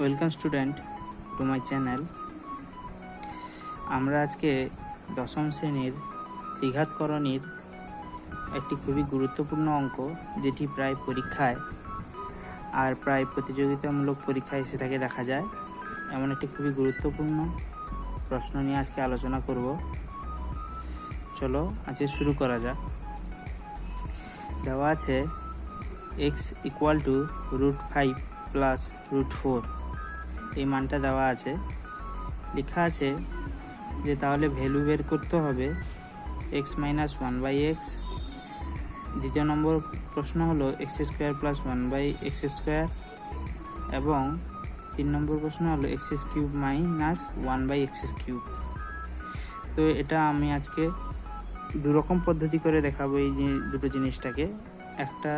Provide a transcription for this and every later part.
Welcome student to my channel. আমরা আজকে দশম শ্রেণীর দ্বিঘাতকরণীর একটি খুবই গুরুত্বপূর্ণ অঙ্ক, যেটি প্রায় পরীক্ষায় আর প্রায় প্রতিযোগিতামূলক পরীক্ষায় এসে থাকে দেখা যায়, এমন একটি খুবই গুরুত্বপূর্ণ প্রশ্ন নিয়ে আজকে আলোচনা করব। চলো আজকে শুরু করা যাক। দেওয়া আছে x ইকুয়াল টু √5 প্লাস √4, এই মানটা দেওয়া আছে। লেখা আছে যে তাহলে ভ্যালু বের করতে হবে x মাইনাস 1/x। দ্বিতীয় নম্বর প্রশ্ন হলো x² প্লাস 1/x², এবং 3 নম্বর প্রশ্ন হলো x³ মাইনাস 1/x³। তো এটা আমি আজকে দুরকম পদ্ধতি করে দেখাবো এই দুটো জিনিসটাকে। একটা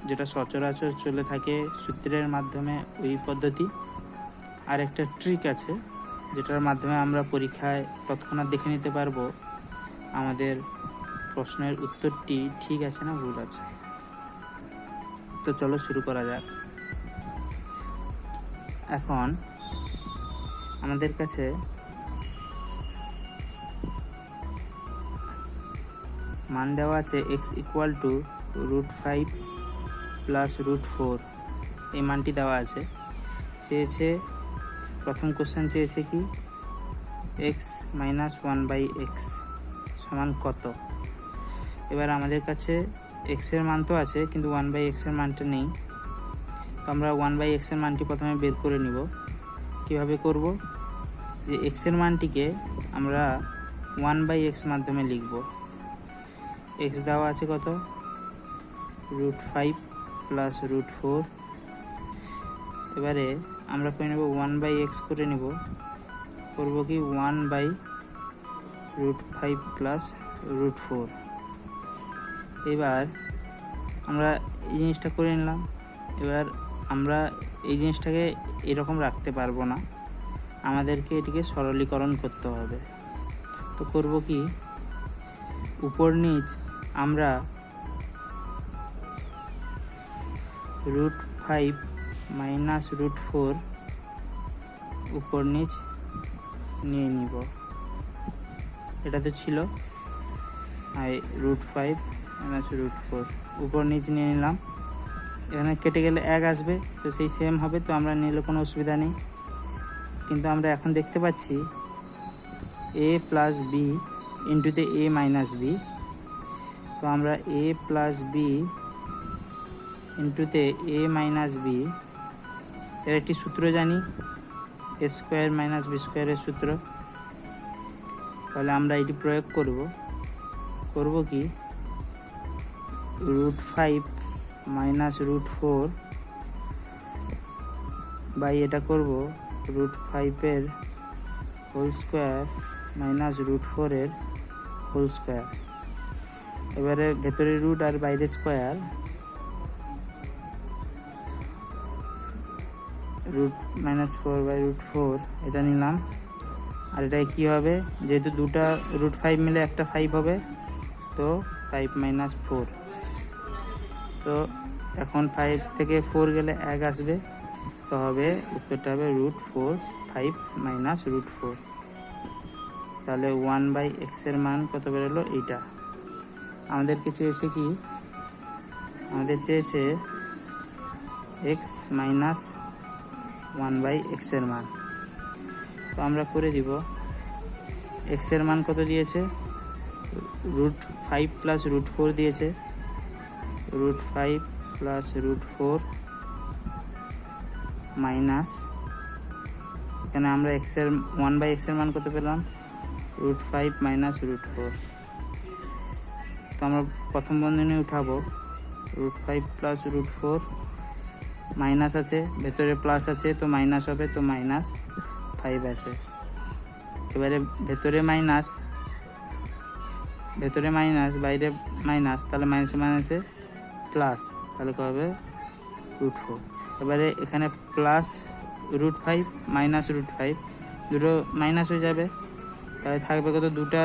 যেটা সচরাচর চলে থাকে সূত্রের মাধ্যমে, ওই পদ্ধতি, আর একটা ট্রিক আছে যেটার মাধ্যমে আমরা পরীক্ষায় তৎক্ষণাৎ দেখে নিতে পারবো আমাদের প্রশ্নের উত্তরটি ঠিক আছে না ভুল আছে। তো চলো শুরু করা যাক। এখন আমাদের কাছে মান দেওয়া আছে x ইকুয়াল টু √5 প্লাস √4, এই মানটি দেওয়া আছে। চেয়েছে, প্রথম কোশ্চেন চেয়েছে কি x মাইনাস 1/x সমান কত। এবার আমাদের কাছে x এর মান তো আছে, কিন্তু 1/x এর মানটা নেই। তো আমরা 1/x এর মানটি প্রথমে বের করে নিব। কিভাবে করব? যে x এর মানটিকে আমরা 1/x মাধ্যমে লিখব। x দেওয়া আছে কত, √5 প্লাস √4। এবারে আমরা করে নেব 1/x করে নেব। করব কি 1/√5 প্লাস √4। এবার আমরা এই জিনিসটা করে নিলাম। এবার আমরা এই জিনিসটাকে এরকম রাখতে পারবো না, আমাদেরকে এটিকে সরলীকরণ করতে হবে। তো করব কি, উপর নিচ আমরা √5 মাইনাস √4 উপর নিচ নিয়ে নিব। এটা তো ছিল √5 মাইনাস √4, উপর নিচ নিয়ে নিলাম। এখানে কেটে গেলে 1 আসবে, তো সেই সেম হবে, তো আমরা নিলে কোনো অসুবিধা নেই। কিন্তু আমরা এখন দেখতে পাচ্ছি a প্লাস বি ইন্টুতে a মাইনাস বি। তো আমরা a প্লাস বি ইন্টুতে a মাইনাস বি এর একটি সূত্র জানি, a² মাইনাস b² এর সূত্র। তাহলে আমরা এটি প্রয়োগ করব কি, √5 মাইনাস √4 বাই এটা করব √5 এর হোল স্কোয়ার মাইনাস √4 এর হোল স্কোয়ার। এবারে ভেতরে রুট আর বাইরে স্কোয়ার, √-4/√4 এটা নিলাম। আর এটা কি হবে, যেহেতু দুটা √5 মিলে একটা 5 হবে, তো 5 মাইনাস 4। তো এখন 5 থেকে 4 গেলে 1 আসবে, তো হবে উত্তরটা হবে √4 5 মাইনাস √4। তাহলে 1/x এর মান কত বেরোলো, এইটা। আমাদেরকে চেয়েছে কি, আমাদের চেয়েছে x মাইনাস 1/x এর মান। তো আমরা করে দিব, x এর মান কত দিয়েছে, √5 প্লাস √4 দিয়েছে। √5 প্লাস √4 মাইনাস, এখানে আমরা x এর 1/x এর মান কত পেলাম, √5 মাইনাস √4। তো আমরা প্রথম বন্ধনী উঠাবো, √5 প্লাস √4, মাইনাস আছে, ভেতরে প্লাস আছে, তো মাইনাস হবে, তো মাইনাস 5 আছে। এবারে ভেতরে মাইনাস বাইরে মাইনাস, তাহলে মাইনাসে মাইনাসে প্লাস, তাহলে কী হবে √4। এবারে এখানে প্লাস √5 মাইনাস √5 দুটো মাইনাস হয়ে যাবে, তাহলে থাকবে কত, দুটা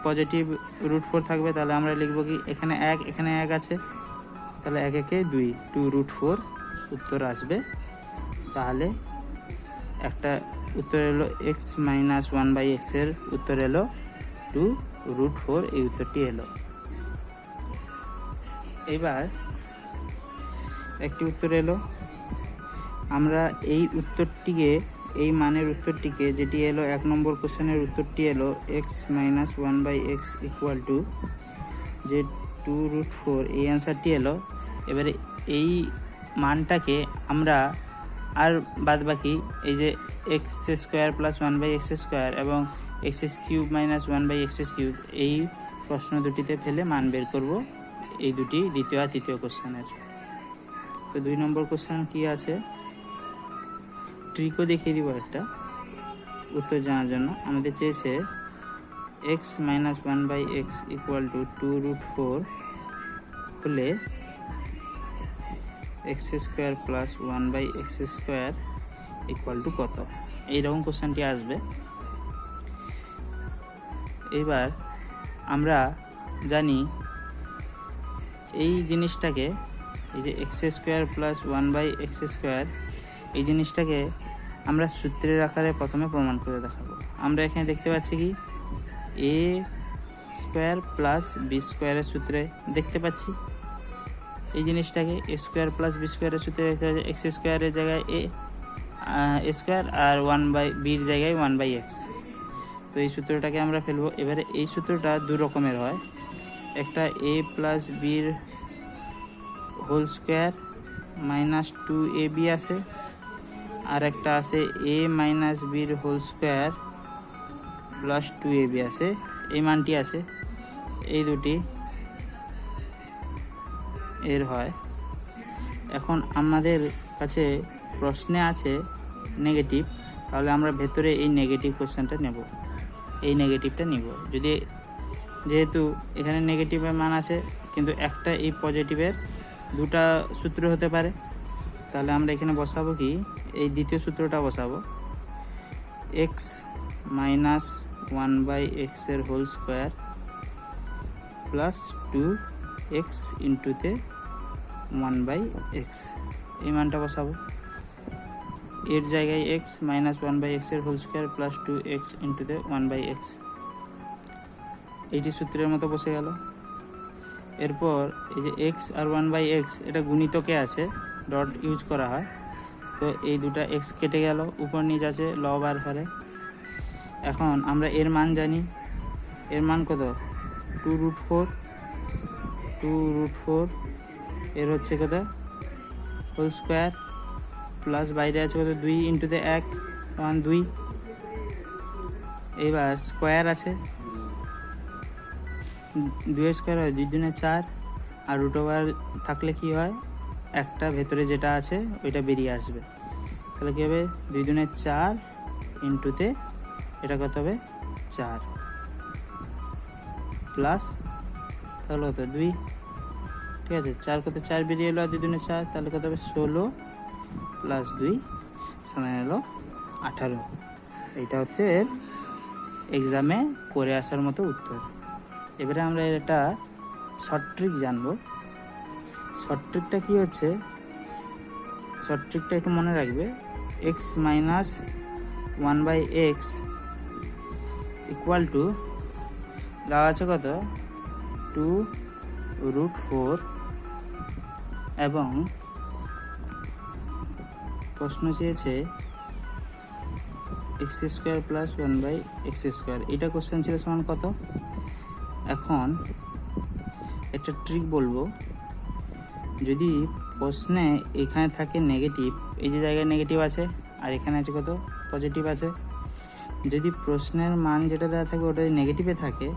পজিটিভ √4 থাকবে। তাহলে আমরা লিখবো কি, এখানে 1 আছে, তাহলে 1 × 2 2 √4 উত্তর আসবে তাহলে একটা উত্তর এলো এক্স মাইনাস 1/x এর উত্তর এলো 2√4, এই উত্তরটি এলো। এবার একটি উত্তর এলো, আমরা এই উত্তরটিকে, এই মানের উত্তরটিকে, যেটি এলো 1 নম্বর কোশ্চেনের উত্তরটি এলো x minus 1/x equal to যে 2√4, এই অ্যান্সারটি এলো। এবারে এই মানটাকে আমরা আর বাদ বাকি এই যে x square plus 1/x square এবং x cube minus 1/x cube, এই প্রশ্ন দুটিতে ফেলে মান বের করব, এই দুটি দ্বিতীয় আর তৃতীয় কোশ্চেনের। তো 2 নম্বর কোশ্চেন কি আছে, ট্রিকও দেখিয়ে দিব একটা উত্তর জানার জন্য। আমাদের চেয়েছে x minus 1/x equal to 2√4 হলে x square plus 1/x square equal to কত, এইরকম কোশ্চেনটি আসবে। এবার আমরা জানি এই জিনিসটাকে, এই যে x square plus 1/x square, এই জিনিসটাকে আমরা সূত্রের আকারে প্রথমে প্রমাণ করে দেখাবো। আমরা এখানে দেখতে পাচ্ছি কি এ স্কোয়ার প্লাস বি স্কোয়ারের সূত্রে দেখতে পাচ্ছি এই জিনিসটাকে, এ স্কোয়ার প্লাস বি স্কোয়ারের সূত্রে দেখতে পাচ্ছি এক্স স্কোয়ারের জায়গায় এ স্কোয়ার আর বির জায়গায় 1/x। তো এই সূত্রটাকে আমরা ফেলবো। এবারে এই সূত্রটা দু রকমের হয়, একটা এ প্লাস বির হোল স্কোয়ার মাইনাস 2ab আছে, আর একটা আছে এ মাইনাস বির হোল স্কোয়ার প্লাস 2ab আছে, এই মানটি আছে। এই দুটি এর হয়। এখন আমাদের কাছে প্রশ্নে আছে নেগেটিভ, তাহলে আমরা ভেতরে এই নেগেটিভ কোশ্চেনটা নেব, এই নেগেটিভটা নিব। যদি যেহেতু এখানে নেগেটিভের মান আছে কিন্তু একটা এই পজিটিভের দুটা সূত্র হতে পারে, তাহলে আমরা এখানে বসাবো কি, এই দ্বিতীয় সূত্রটা বসাবো এক্স মাইনাস 1/x এর হোল স্কোয়ার প্লাস 2x ইন্টুতে 1/x, এই মানটা বসাবো। এর জায়গায় এক্স মাইনাস 1/x এর হোল স্কোয়ার প্লাস 2x ইন্টুতে 1/x, এইটি সূত্রের মতো বসে গেল। এরপর এই যে এক্স আর 1/x এটা গুণিতকে আছে, ডট ইউজ করা হয়, তো এই দুটা এক্স কেটে গেল, উপর নিচ আছে লব আর হরে। এখন আমরা এর মান জানি, এর মান কত 2√4, এর হচ্ছে কত হোল স্কোয়ার প্লাস বাইরে আছে কত 2 ইন্টুতে 1 সমান 2, এবার স্কোয়ার আছে 2 স্কোয়ার হয় 2 দুনে 4, আর রুট ওভার থাকলে কি হয়, একটা ভেতরে যেটা আছে ওইটা বেরিয়ে আসবে, তাহলে কী হবে 2 দুনে 4 ইন্টুতে এটা কত হবে 4 প্লাস তাহলে কত 2, ঠিক আছে 4 কত 4 বেরিয়ে এলো আর 2 দুনে 4, তাহলে কত হবে 16 প্লাস 2 সমান এলো 18। এইটা হচ্ছে এর এক্সামে করে আসার মতো উত্তর। এবারে আমরা এর একটা শর্ট ট্রিক জানবো। শর্ট ট্রিকটা কী হচ্ছে, শর্ট ট্রিকটা একটু মনে রাখবে, x minus 1/x equal to দেওয়া আছে কত 2√4 এবং প্রশ্ন চেয়েছে x square plus 1/x square, এটা কোশ্চেন ছিল সমান কত। এখন একটা ট্রিক বলবো, যদি প্রশ্নে এখানে থাকে নেগেটিভ, এই যে জায়গায় নেগেটিভ আছে আর এখানে আছে কত পজিটিভ আছে, যদি প্রশ্নের মান যেটা দেওয়া থাকবে ওটা নেগেটিভে থাকে,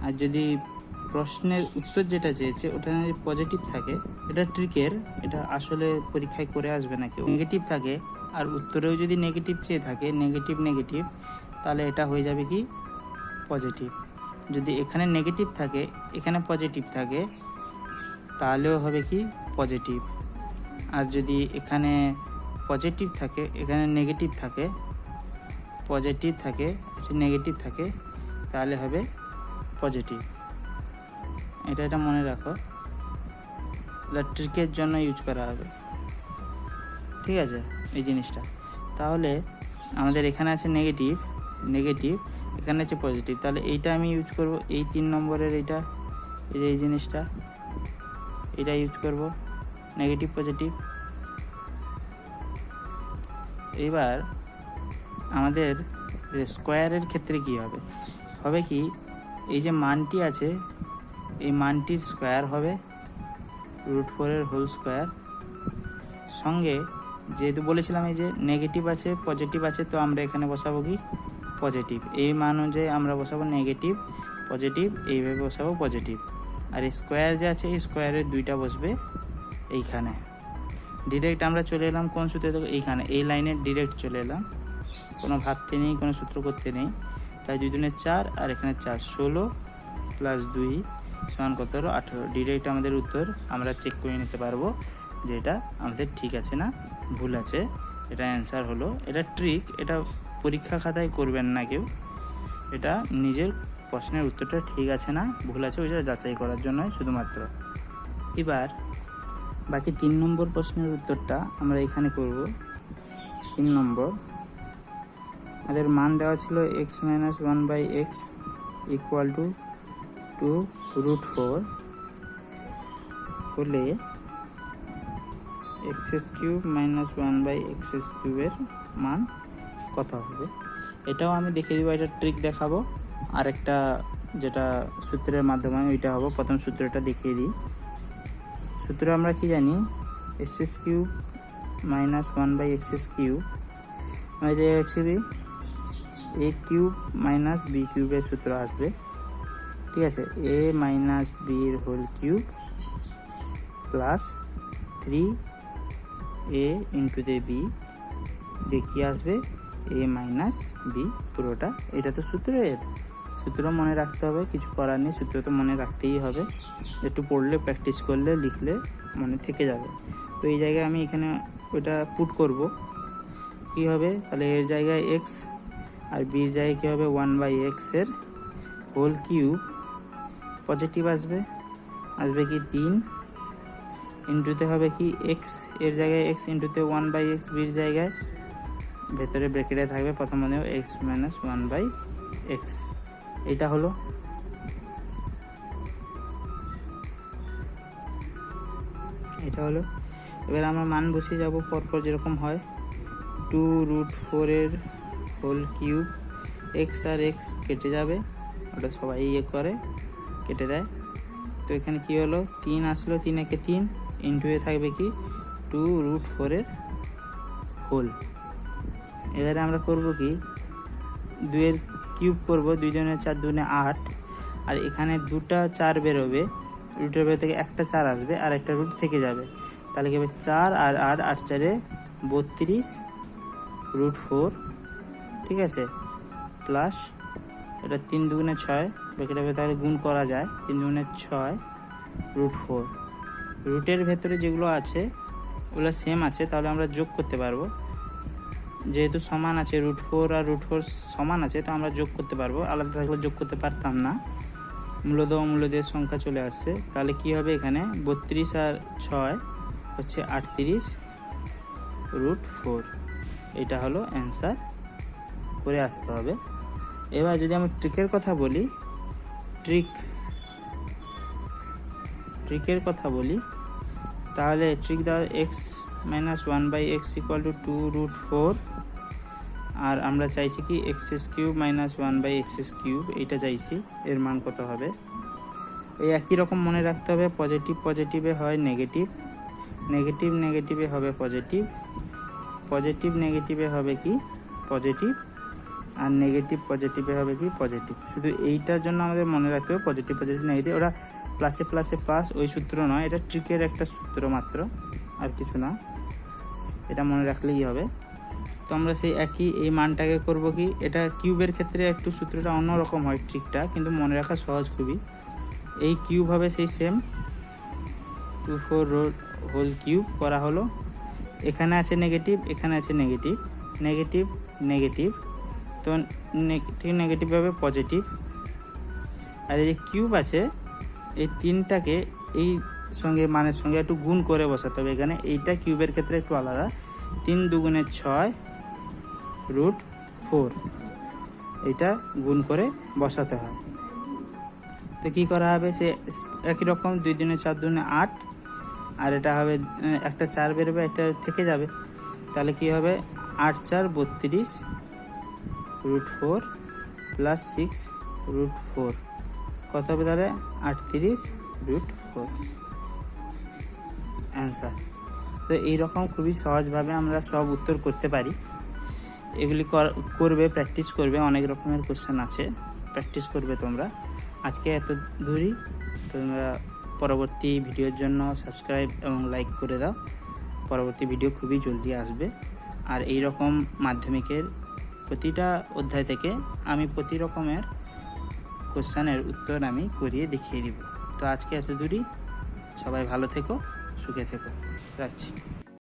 আর যদি প্রশ্নের উত্তর যেটা চেয়েছে ওটা পজিটিভ থাকে, এটা ট্রিকের, এটা আসলে পরীক্ষায় করে আসবে না কেউ, নেগেটিভ থাকে আর উত্তরেও যদি নেগেটিভ চেয়ে থাকে নেগেটিভ, তাহলে এটা হয়ে যাবে কি পজিটিভ। যদি এখানে নেগেটিভ থাকে এখানে পজিটিভ থাকে তাহলেও হবে কি পজিটিভ, আর যদি এখানে পজিটিভ থাকে এখানে নেগেটিভ থাকে, পজিটিভ থাকে নেগেটিভ থাকে, তাহলে হবে পজিটিভ। এটা মনে রাখো, এটা ট্রিকের জন্য ইউজ করা হবে, ঠিক আছে এই জিনিসটা। তাহলে আমাদের এখানে আছে নেগেটিভ, এখানে আছে পজিটিভ, তাহলে এইটা আমি ইউজ করব, এই 3 নম্বরের এইটা, এই জিনিসটা এটা ইউজ করব, নেগেটিভ পজিটিভ। এবার আমাদের স্কোয়ারের ক্ষেত্রে কি হবে, হবে কি এই যে মানটি আছে এই মানটির স্কোয়ার হবে √4 হোল স্কোয়ার, সঙ্গে যেহেতু বলেছিলাম এই যে নেগেটিভ আছে পজিটিভ আছে, তো আমরা এখানে বসাবো কি পজিটিভ, এই মান অনুযায়ী আমরা বসাবো নেগেটিভ পজিটিভ, এইভাবে বসাবো পজিটিভ। আর স্কোয়ার যে আছে এই স্কোয়ারের 2টা বসবে এইখানে। ডিরেক্ট আমরা চলে এলাম কোন সূত্রে, দেখো এইখানে এই লাইনে ডিরেক্ট চলে এলাম, কোনো ভাবতে নেই, কোনো সূত্র করতে নেই। তাই 2 দুনে 4 আর এখানে 4, 16 + 2 সমান কত হলো 18। ডিরেক্ট আমাদের উত্তর আমরা চেক করে নিতে পারবো যে এটা আমাদের ঠিক আছে না ভুল আছে। এটা অ্যান্সার হলো, এটা ট্রিক, এটা পরীক্ষা খাতায় করবেন না কেউ, এটা নিজের প্রশ্নের উত্তরটা ঠিক আছে না ভুল আছে ওইটা যাচাই করার জন্য শুধুমাত্র। এবার বাকি 3 নম্বর প্রশ্নের উত্তরটা আমরা এখানে করব। 3 নম্বর আমাদের মান দেওয়া ছিল x - 1/x = 2√4 হলে x³ - 1/x³ এর মান কত হবে। এটাও আমি দেখিয়ে দেবো, এটা ট্রিক দেখাবো, আর একটা যেটা সূত্রের মাধ্যমে ওইটা হবে। প্রথম সূত্রটা দেখিয়ে দিই। সূত্র আমরা কি জানি, x³ - 1/x³ আমাদের হচ্ছে a³ - b³ এর সূত্র আসবে, ঠিক আছে, a - b এর whole cube plus 3a * b দেখি আসবে a - b পুরোটা। এটা তো সূত্রের সূত্র মনে রাখতে হবে, কিছু করার নেই, সূত্র তো মনে রাখতেই হবে, একটু পড়লে প্র্যাকটিস করলে লিখলে মনে থেকে যাবে। তো এই জায়গায় আমি এখানে ওটা পুট করব, কি হবে তাহলে এর জায়গায় x আর বির জায়গায় কী হবে 1/x এর হোল কিউব, পজিটিভ আসবে কি 3 ইন্টুতে হবে কি x এর জায়গায় x ইন্টুতে 1/x, বির জায়গায় ভেতরে ব্র্যাকেটে থাকবে প্রথম মানে x - 1/x। এটা হলো, এবার আমরা মান বসিয়ে যাব পরপর যেরকম হয়। 2√4 এর হোল কিউব, x আর x কেটে যাবে, ওটা সবাই করে কেটে দেয়। তো এখানে কি হলো 3 আসলো, 3 একে 3 ইন্টু এ থাকবে কি 2√4 এর হোল। এবারে আমরা করব কি 2 এর কিউব করব, 2 দুনে 4 দুনে 8, আর এখানে 2টা 4 বেরোবে, রুটের ভেতর থেকে একটা 4 আসবে আর একটা রুট থেকে যাবে, তাহলে কি হবে 4 আর 8, 8 × 4 = 32√4, ঠিক আছে, প্লাস এটা 3 দুগুণে 6, ব্র্যাকেটের ভেতরে তাহলে গুণ করা যায়, 3 দুগুণে 6√4। রুটের ভেতরে যেগুলো আছে ওগুলো সেম আছে, তাহলে আমরা যোগ করতে পারবো, যেহেতু সমান আছে √4 আর √4 সমান আছে, তো আমরা যোগ করতে পারবো, আলাদা থাকলে যোগ করতে পারতাম না, মূলদের সংখ্যা চলে আসছে। তাহলে কি হবে এখানে 32 আর 6 হচ্ছে 38√4। এটা হলো অ্যান্সার, করে আসতে হবে। এবার যদি আমি ট্রিকের কথা বলি, ট্রিকের কথা বলি তাহলে ট্রিক দেওয়া x - 1/x = 2√4, আর আমরা চাইছি কি x³ - 1/x³, এইটা চাইছি, এর মান কত হবে। এই একই রকম মনে রাখতে হবে, পজিটিভ পজিটিভে হয় নেগেটিভ, নেগেটিভ নেগেটিভে হবে পজিটিভ, পজিটিভ নেগেটিভে হবে কি পজিটিভ, আর নেগেটিভ পজিটিভে হবে কি পজিটিভ। শুধু এইটার জন্য আমাদের মনে রাখতে হবে পজিটিভ পজিটিভ নেগেটিভ, ওরা প্লাসে প্লাসে প্লাস, ওই সূত্র নয়, এটা ট্রিকের একটা সূত্র মাত্র, আর কিছু না, এটা মনে রাখলেই হবে। তো আমরা সেই একই এই মানটাকে করব কি, এটা কিউবের ক্ষেত্রে একটু সূত্রটা অন্যরকম হয় ট্রিকটা, কিন্তু মনে রাখা সহজ খুবই। এই কিউব হবে সেই সেম 2/4 হোল কিউব করা হলো, এখানে আছে নেগেটিভ, এখানে আছে নেগেটিভ, নেগেটিভ নেগেটিভ, তো নেগেটিভ নেগেটিভ হবে পজিটিভ, আর এই যে কিউব আছে এই 3টাকে এই সঙ্গে মানের সঙ্গে একটু গুণ করে বসাতে হবে এখানে, এইটা কিউবের ক্ষেত্রে একটু আলাদা, 3 দুগুণে 6 রুট 4, এটা গুণ করে বসাতে হয়। তো কী করা হবে, সে একই রকম 2 দুগুণে 4 দুগুণে 8, আর এটা হবে একটা 4 বেরোবে, একটা থেকে যাবে, তাহলে কি হবে 8 4 32 রুট 4 প্লাস 6 রুট 4, কত হবে তাহলে 38 রুট 4 অ্যান্সার। তো এইরকম খুবই সহজভাবে আমরা সব উত্তর করতে পারি। এগুলি করবে, প্র্যাকটিস করবে, অনেক রকমের কোশ্চেন আছে, প্র্যাকটিস করবে তোমরা। আজকে এত দূরই। তোমরা পরবর্তী ভিডিওর জন্য সাবস্ক্রাইব এবং লাইক করে দাও। পরবর্তী ভিডিও খুবই জলদি আসবে। আর এই রকম মাধ্যমিকের প্রতিটা অধ্যায় থেকে আমি প্রতি রকমের কোশ্চেনের উত্তর আমি করিয়ে দেখিয়ে দিব। তো আজকে এত দূরই। সবাই ভালো থেকো, সুখে থেকো, রাখছি।